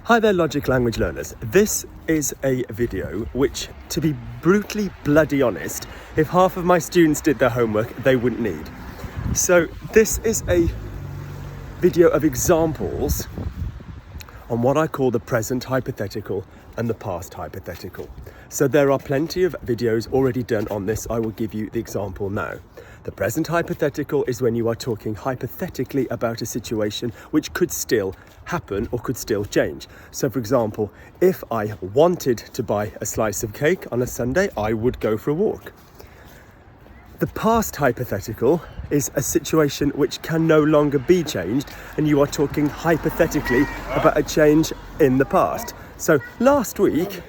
Hi there, logic language learners. This is a video which, to be brutally bloody honest, if half of my students did their homework, they wouldn't need. So this is a video of examples on what I call the present hypothetical and the past hypothetical. So there are plenty of videos already done on this. I will give you the example now. The present hypothetical is when you are talking hypothetically about a situation which could still happen or could still change. So for example, if I wanted to buy a slice of cake on a Sunday, I would go for a walk. The past hypothetical is a situation which can no longer be changed, and you are talking hypothetically about a change in the past. So last week,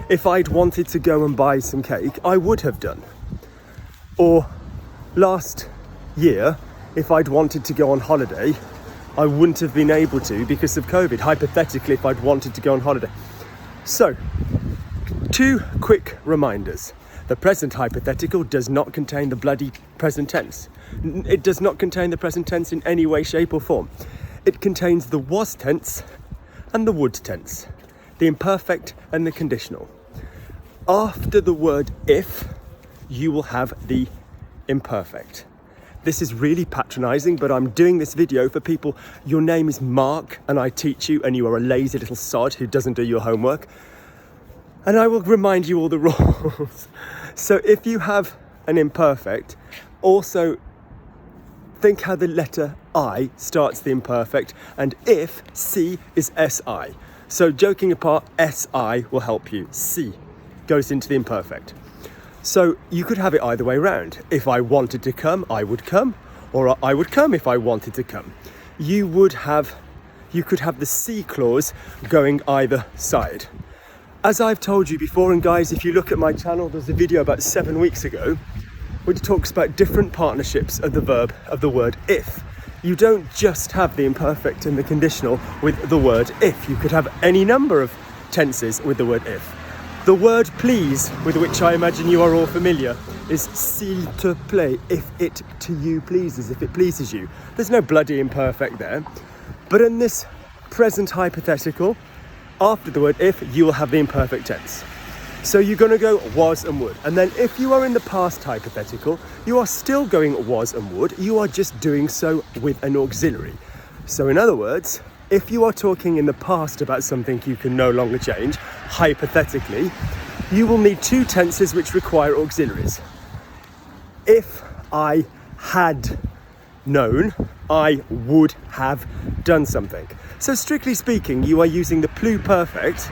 if I'd wanted to go and buy some cake, I would have done. Or last year, if I'd wanted to go on holiday, I wouldn't have been able to because of COVID. Hypothetically, if I'd wanted to go on holiday. So, two quick reminders. The present hypothetical does not contain the bloody present tense. It does not contain the present tense in any way, shape or form. It contains the was tense and the would tense, the imperfect and the conditional. After the word if, you will have the imperfect. This is really patronizing, but I'm doing this video for people. Your name is Mark and I teach you, and you are a lazy little sod who doesn't do your homework. And I will remind you all the rules. So if you have an imperfect, also think how the letter I starts the imperfect, and if, C is SI. So joking apart, SI will help you. C goes into the imperfect. So you could have it either way around. If I wanted to come, I would come, or I would come if I wanted to come. You could have the C clause going either side. As I've told you before, and guys, if you look at my channel, there's a video about 7 weeks ago which talks about different partnerships of the verb of the word if. You don't just have the imperfect and the conditional with the word if. You could have any number of tenses with the word if. The word please, with which I imagine you are all familiar, is s'il te plaît, if it to you pleases, if it pleases you. There's no bloody imperfect there. But in this present hypothetical, after the word if, you will have the imperfect tense. So you're going to go was and would. And then if you are in the past hypothetical, you are still going was and would. You are just doing so with an auxiliary. So in other words, if you are talking in the past about something you can no longer change, hypothetically, you will need two tenses which require auxiliaries. If I had known, I would have done something. So strictly speaking, you are using the pluperfect,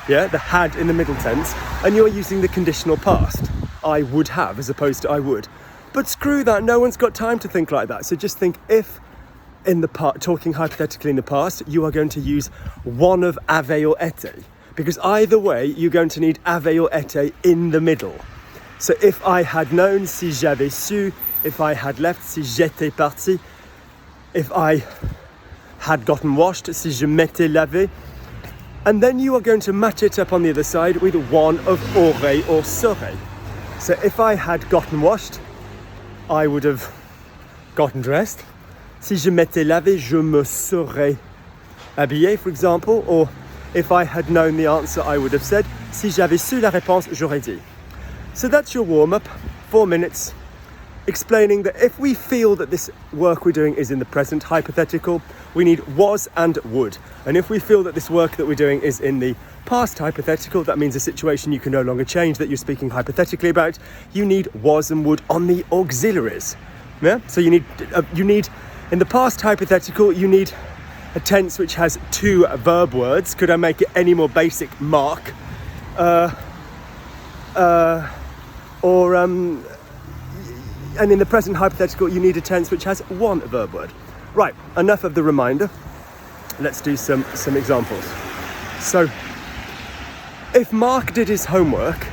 the had in the middle tense, and you're using the conditional past, I would have, as opposed to I would. But screw that, no one's got time to think like that. So just think if, in the part, talking hypothetically in the past, you are going to use one of avait or été, because either way you're going to need avait or été in the middle. So if I had known, si j'avais su. If I had left, si j'étais parti. If I had gotten washed, si je m'étais lavé. And then you are going to match it up on the other side with one of aurait or serait. So if I had gotten washed, I would have gotten dressed. Si je m'étais lavé, je me serais habillé, for example. Or if I had known the answer, I would have said, si j'avais su la réponse, j'aurais dit. So that's your warm-up, 4 minutes, explaining that if we feel that this work we're doing is in the present hypothetical, we need was and would. And if we feel that this work that we're doing is in the past hypothetical, that means a situation you can no longer change that you're speaking hypothetically about, you need was and would on the auxiliaries. Yeah? So you need in the past hypothetical, you need a tense which has two verb words. Could I make it any more basic, Mark? And in the present hypothetical, you need a tense which has one verb word. Right, enough of the reminder. Let's do some examples. So, if Mark did his homework,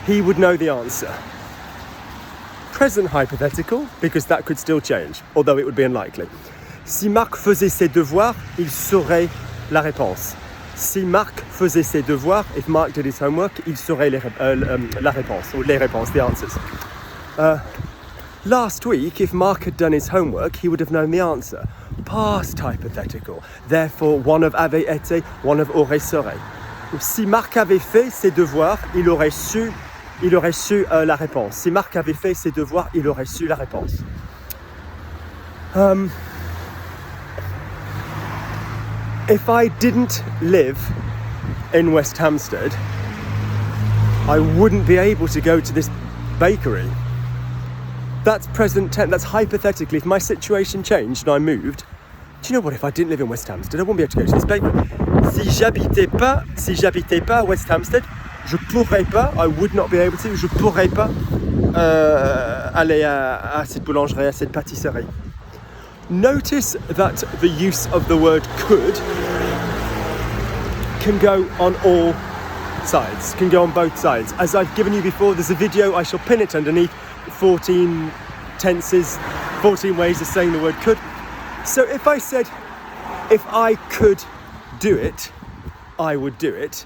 he would know the answer. Present hypothetical, because that could still change, although it would be unlikely. Si Marc faisait ses devoirs, il saurait la réponse. Si Marc faisait ses devoirs, if Mark did his homework, il saurait la réponse, or les réponses, the answers. Last week, if Mark had done his homework, he would have known the answer. past hypothetical. Therefore, one of avait été, one of aurait serait. Si Marc avait fait ses devoirs, il aurait su la réponse. Si Marc avait fait ses devoirs, il aurait su la réponse. If I didn't live in West Hampstead, I wouldn't be able to go to this bakery. That's present tense, that's hypothetically, if my situation changed and I moved, do you know what, if I didn't live in West Hampstead, I wouldn't be able to go to this bakery. Si j'habitais pas à West Hampstead, je pourrais pas, I would not be able to, je pourrais pas aller à cette boulangerie, à cette pâtisserie. Notice that the use of the word could can go on all sides, can go on both sides. As I've given you before, there's a video, I shall pin it underneath, 14 tenses, 14 ways of saying the word could. So if I said, if I could do it, I would do it.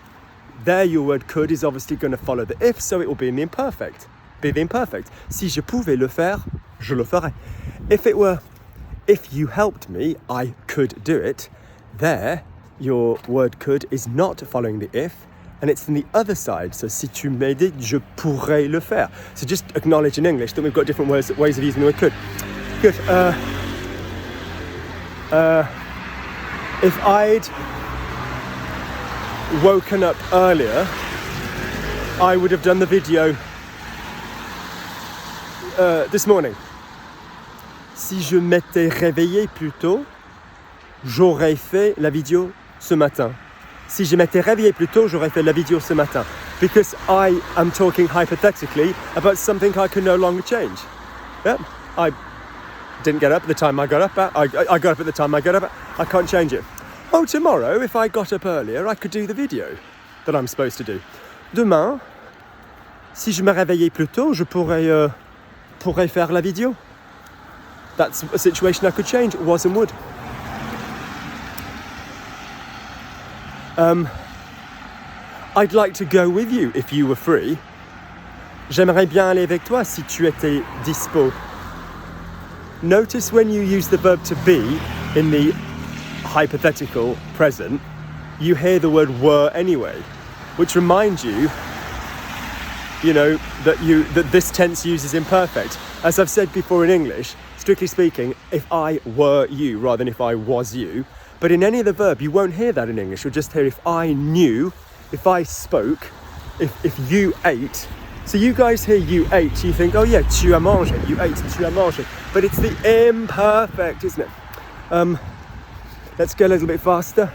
There your word could is obviously going to follow the if, so it will be in the imperfect. Be the imperfect. Si je pouvais le faire, je le ferais. If it were, if you helped me, I could do it. There, your word could is not following the if, and it's on the other side. So si tu m'aidais, je pourrais le faire. So just acknowledge in English that we've got different ways of using the word could. Good. If I'd woken up earlier, I would have done the video this morning. Si je m'étais réveillé plus tôt, j'aurais fait la vidéo ce matin. Si je m'étais réveillé plus tôt, j'aurais fait la vidéo ce matin. Because I am talking hypothetically about something I can no longer change. Yeah, I didn't get up at the time I got up at. I got up at the time I got up at. I can't change it. Oh, tomorrow, if I got up earlier, I could do the video that I'm supposed to do. Demain, si je me réveillais plus tôt, je pourrais faire la vidéo. That's a situation I could change, was and would. I'd like to go with you if you were free. J'aimerais bien aller avec toi si tu étais dispo. Notice when you use the verb to be in the hypothetical present, you hear the word were anyway, which reminds you, that this tense uses imperfect. As I've said before in English, strictly speaking, if I were you rather than if I was you. But in any of the verb, you won't hear that in English. You'll just hear if I knew, if I spoke, if you ate. So you guys hear you ate, you think, oh yeah, tu as mangé, you ate, tu as mangé. But it's the imperfect, isn't it? Let's go a little bit faster.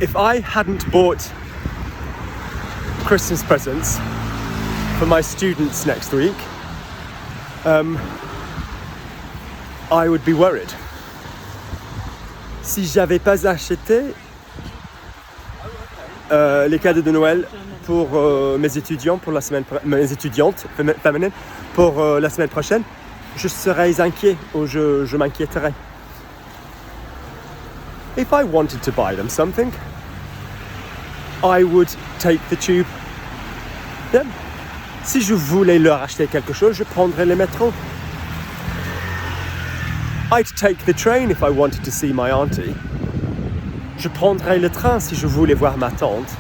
If I hadn't bought Christmas presents for my students next week, I would be worried. Si j'avais pas acheté les cadeaux de Noël pour mes étudiantes féminines pour la semaine prochaine, je serais inquiet ou je m'inquiéterais. If I wanted to buy them something, I would take the tube. Yeah. Si je voulais leur acheter quelque chose, je prendrais le métro. I'd take the train if I wanted to see my auntie. Je prendrais le train si je voulais voir ma tante.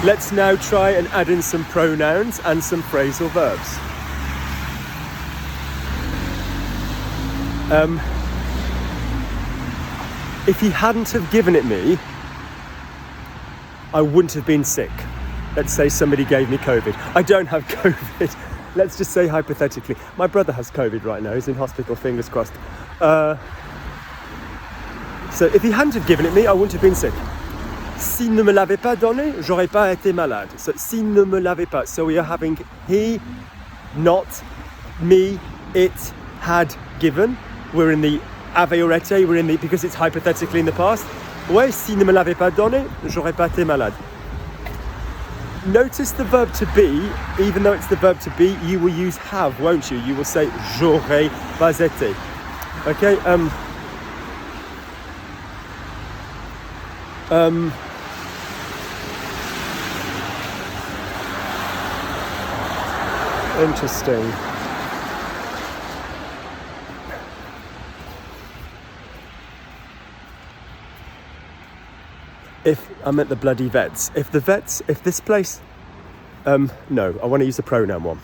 Let's now try and add in some pronouns and some phrasal verbs. If he hadn't have given it me, I wouldn't have been sick. Let's say somebody gave me COVID. I don't have COVID. Let's just say hypothetically. My brother has COVID right now. He's in hospital, fingers crossed. So if he hadn't have given it me, I wouldn't have been sick. S'il ne me l'avait pas donné, j'aurais pas été malade. So s'il ne me l'avait pas. So we are having he, not, me, it, had given. We're in the avait or été, we're in the, because it's hypothetically in the past. Ouais, s'il ne me l'avait pas donné, j'aurais pas été malade. Notice the verb to be, even though it's the verb to be, you will use have, won't you? You will say j'aurais pas été. Okay? Interesting. if I'm at the bloody vets, if this place, no, I want to use the pronoun one.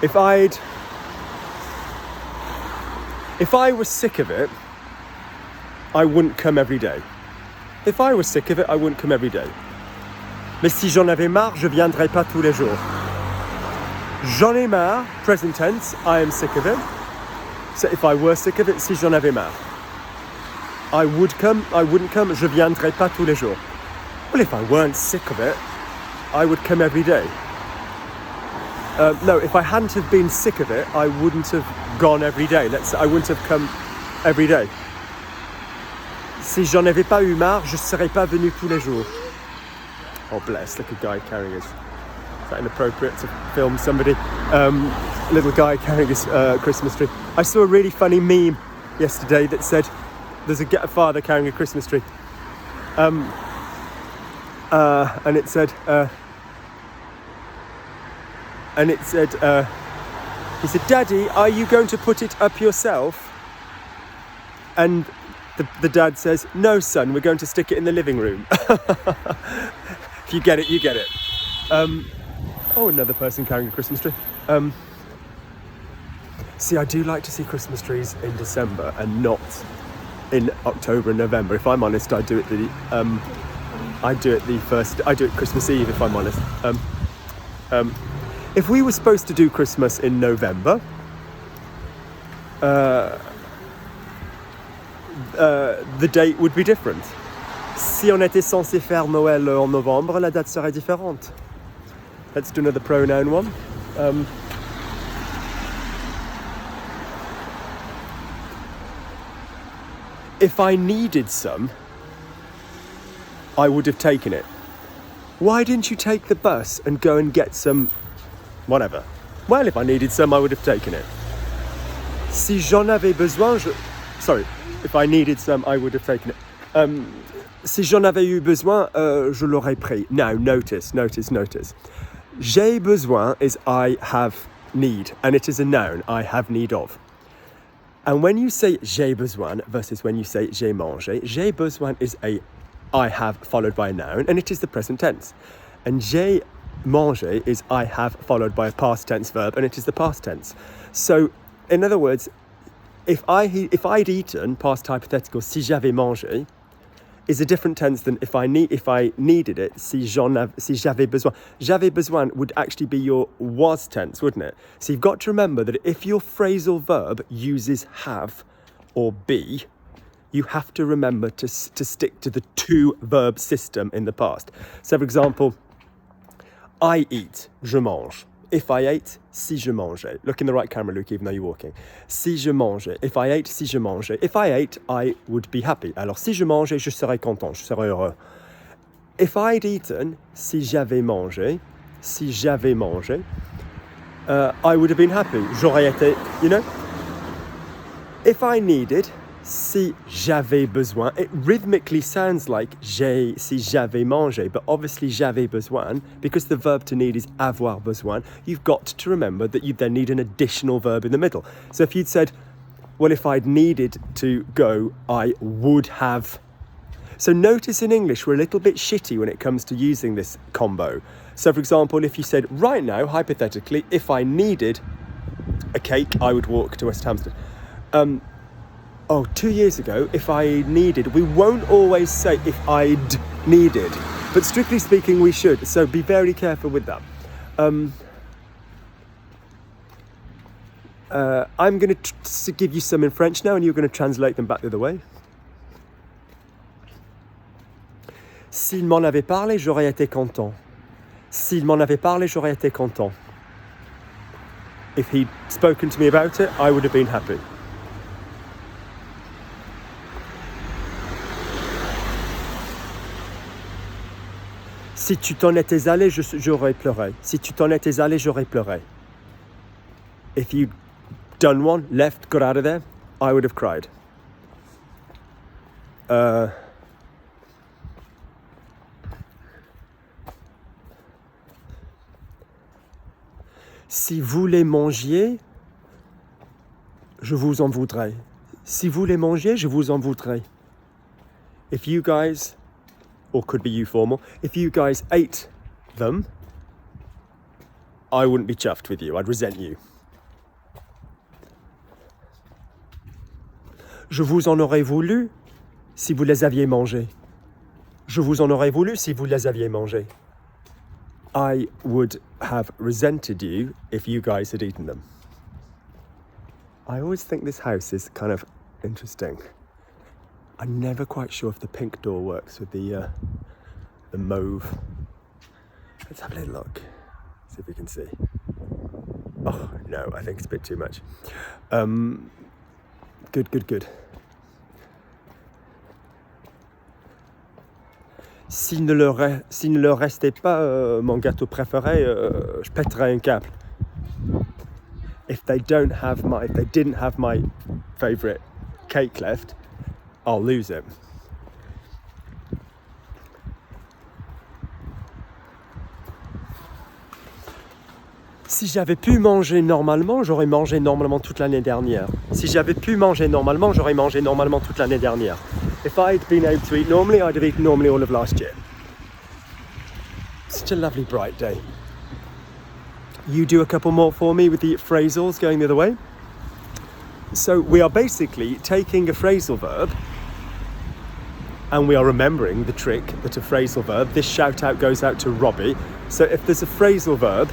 If I was sick of it, I wouldn't come every day. If I was sick of it, I wouldn't come every day. Mais si j'en avais marre, je viendrais pas tous les jours. J'en ai marre, present tense, I am sick of it. So if I were sick of it, si j'en avais marre. I wouldn't come, je viendrais pas tous les jours. Well, if I weren't sick of it, I would come every day. No, if I hadn't have been sick of it, I wouldn't have gone every day. I wouldn't have come every day. Si j'en avais pas eu marre, je serais pas venu tous les jours. Oh, bless, look, a guy carrying his... Is that inappropriate to film somebody? Little guy carrying his Christmas tree. I saw a really funny meme yesterday that said, there's a father carrying a Christmas tree. And it said... he said, Daddy, are you going to put it up yourself? And the dad says, no, son, we're going to stick it in the living room. If you get it, you get it. Oh, another person carrying a Christmas tree. See, I do like to see Christmas trees in December and not in October and November. If I'm honest, I do it Christmas Eve, if I'm honest. If we were supposed to do Christmas in November, the date would be different. Si on était censé faire Noël en novembre, la date serait différente. Let's do another pronoun one. If I needed some, I would have taken it. Why didn't you take the bus and go and get some... Whatever. Well, if I needed some, I would have taken it. Si j'en avais besoin, if I needed some, I would have taken it. Si j'en avais eu besoin, je l'aurais pris. Now, notice. J'ai besoin is I have need, and it is a noun, I have need of. And when you say j'ai besoin versus when you say j'ai mangé, j'ai besoin is a I have followed by a noun, and it is the present tense. And j'ai mangé is I have followed by a past tense verb, and it is the past tense. So, in other words, if I'd eaten, past hypothetical, si j'avais mangé, is a different tense than if I needed it, si j'avais besoin. J'avais besoin would actually be your was tense, wouldn't it? So you've got to remember that if your phrasal verb uses have or be, you have to remember to stick to the two verb system in the past. So, for example, I eat, je mange. If I ate, si je mangeais. Look in the right camera, Luke, even though you're walking. Si je mangeais. If I ate, si je mangeais. If I ate, I would be happy. Alors, si je mangeais, je serais content, je serais heureux. If I'd eaten, si j'avais mangé, I would have been happy. J'aurais été, If I needed, si j'avais besoin, it rhythmically sounds like si j'avais mangé, but obviously j'avais besoin, because the verb to need is avoir besoin, you've got to remember that you then need an additional verb in the middle. So if you'd said, well, if I'd needed to go, I would have. So notice in English, we're a little bit shitty when it comes to using this combo. So for example, if you said, right now, hypothetically, if I needed a cake, I would walk to West Hampstead. 2 years ago, if I needed, we won't always say if I'd needed, but strictly speaking, we should. So be very careful with that. I'm going to give you some in French now, and you're going to translate them back the other way. S'il m'en avait parlé, j'aurais été content. S'il m'en avait parlé, j'aurais été content. If he'd spoken to me about it, I would have been happy. Si tu t'en étais allé, j'aurais pleuré. Si tu t'en étais allé, j'aurais pleuré. If you'd done one, left, got out of there, I would have cried. Si vous les mangiez, je vous en voudrais. Si vous les mangiez, je vous en voudrais. If you guys, or could be you formal, if you guys ate them, I wouldn't be chuffed with you. I'd resent you. Je vous en aurais voulu si vous les aviez mangés. Je vous en aurais voulu si vous les aviez mangés. I would have resented you if you guys had eaten them. I always think this house is kind of interesting. I'm never quite sure if the pink door works with the mauve. Let's have a little look. See if we can see. Oh, no, I think it's a bit too much. Good. S'il ne leur restait pas mon gâteau préféré, je pèterais un câble. If they didn't have my favourite cake left, I'll lose it. Si j'avais pu manger normalement, j'aurais mangé normalement toute l'année dernière. Si j'avais pu manger normalement, j'aurais mangé normalement toute l'année dernière. If I'd been able to eat normally, I'd have eaten normally all of last year. Such a lovely bright day. You do a couple more for me with the phrasals going the other way. So we are basically taking a phrasal verb and we are remembering the trick that a phrasal verb, this shout out goes out to Robbie. So if there's a phrasal verb,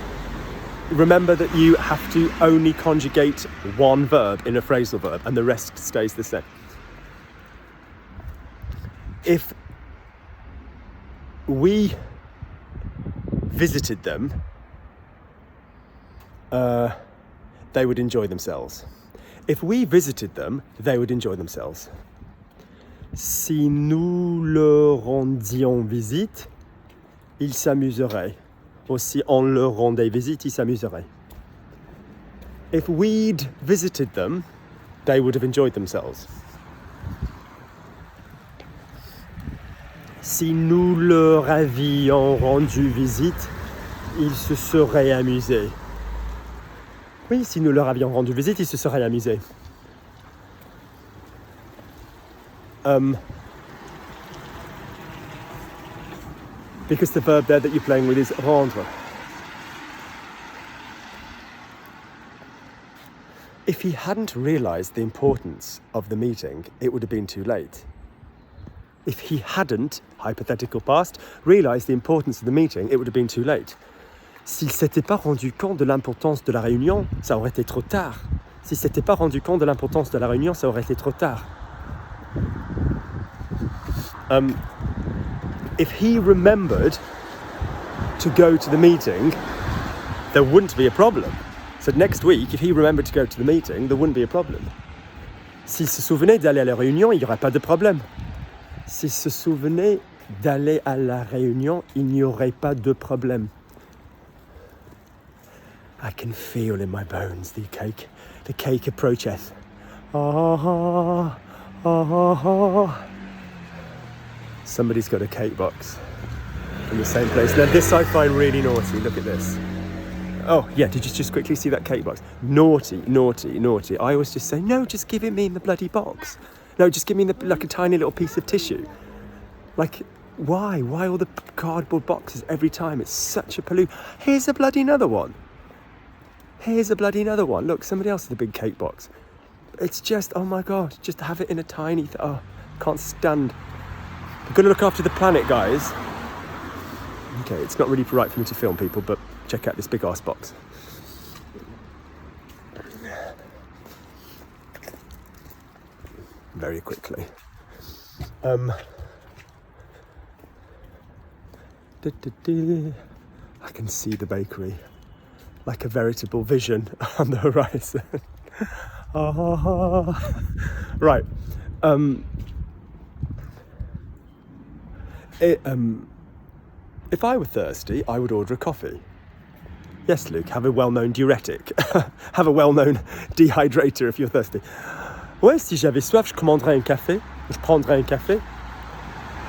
remember that you have to only conjugate one verb in a phrasal verb and the rest stays the same. If we visited them, they would enjoy themselves. If we visited them, they would enjoy themselves. Si nous leur rendions visite, ils s'amuseraient. Or si on leur rendait visite, ils s'amuseraient. If we'd visited them, they would have enjoyed themselves. Si nous leur avions rendu visite, ils se seraient amusés. Oui, si nous leur avions rendu visite, ils se seraient amusés. Because the verb there that you're playing with is rendre. If he hadn't realised the importance of the meeting, it would have been too late. If he hadn't, hypothetical past, realised the importance of the meeting, it would have been too late. S'il s'était pas rendu compte de l'importance de la réunion, ça aurait été trop tard. S'il s'était pas rendu compte de l'importance de la réunion, ça aurait été trop tard. If he remembered to go to the meeting, there wouldn't be a problem. So next week, if he remembered to go to the meeting, there wouldn't be a problem. S'il se souvenait d'aller à la réunion, il n'y aurait pas de problème. S'il se souvenait d'aller à la réunion, il n'y aurait pas de problème. I can feel in my bones the cake approacheth. Ah, ah, ah. Somebody's got a cake box in the same place. Now this I find really naughty. Look at this. Oh yeah, did you just quickly see that cake box? Naughty. I always just say, no, just give it me in the bloody box. No, just give me like a tiny little piece of tissue. Like, why? Why all the cardboard boxes every time? It's such a pollute. Here's a bloody another one. Look, somebody else with a big cake box. It's just, oh my God, just have it in a tiny, can't stand. I've got to look after the planet, guys. Okay, it's not really right for me to film people, but check out this big ass box. Very quickly. I can see the bakery like a veritable vision on the horizon. Right. If I were thirsty, I would order a coffee. Yes, Luke, have a well-known diuretic. Have a well-known dehydrator if you're thirsty. Ouais, si j'avais soif, je commanderais un café. Je prendrais un café.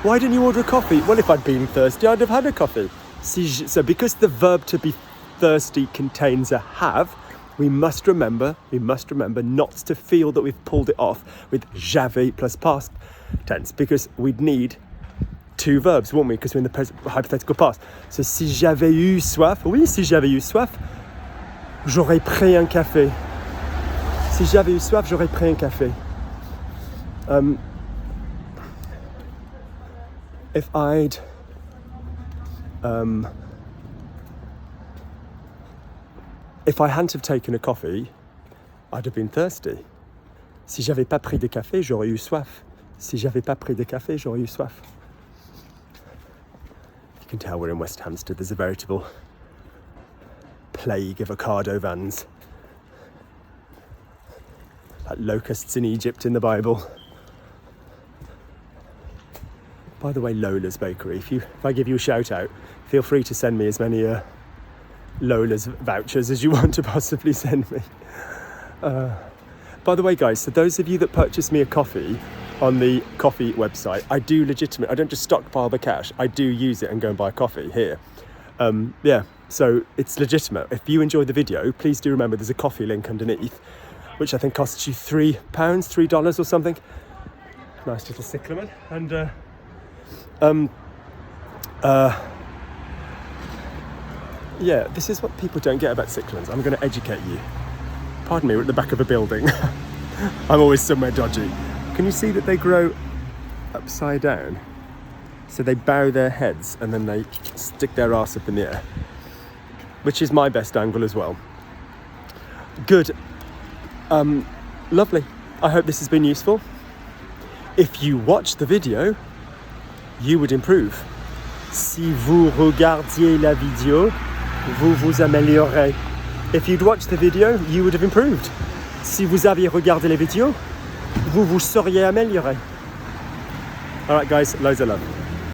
Why didn't you order a coffee? Well, if I'd been thirsty, I'd have had a coffee. So because the verb to be thirsty contains a have, we must remember not to feel that we've pulled it off with j'avais plus past tense, because we'd need two verbs, won't we? Because we're in the hypothetical past. So si j'avais eu soif, oui, si j'avais eu soif, j'aurais pris un café. Si j'avais eu soif, j'aurais pris un café. If I hadn't have taken a coffee, I'd have been thirsty. Si j'avais pas pris de café, j'aurais eu soif. Si j'avais pas pris de café, j'aurais eu soif. You can tell we're in West Hampstead. There's a veritable plague of avocado vans. Like locusts in Egypt in the Bible. By the way, Lola's Bakery, if I give you a shout out, feel free to send me as many Lola's vouchers as you want to possibly send me. By the way, guys, so those of you that purchase me a coffee on the coffee website, I don't just stockpile the cash, I do use it and go and buy coffee here. So it's legitimate. If you enjoyed the video, please do remember there's a coffee link underneath, which I think costs you £3, $3 or something. Nice little cyclamen. And yeah, this is what people don't get about cyclamens. I'm going to educate you. Pardon me, we're at the back of a building. I'm always somewhere dodgy. Can you see that they grow upside down? So they bow their heads and then they stick their arse up in the air, which is my best angle as well. Good. Lovely. I hope this has been useful. If you watch the video, you would improve. Si vous regardiez la vidéo, vous vous améliorez. If you'd watched the video, you would have improved. Si vous aviez regardé la vidéo, vous vous seriez amélioré. All right, guys, loads of love.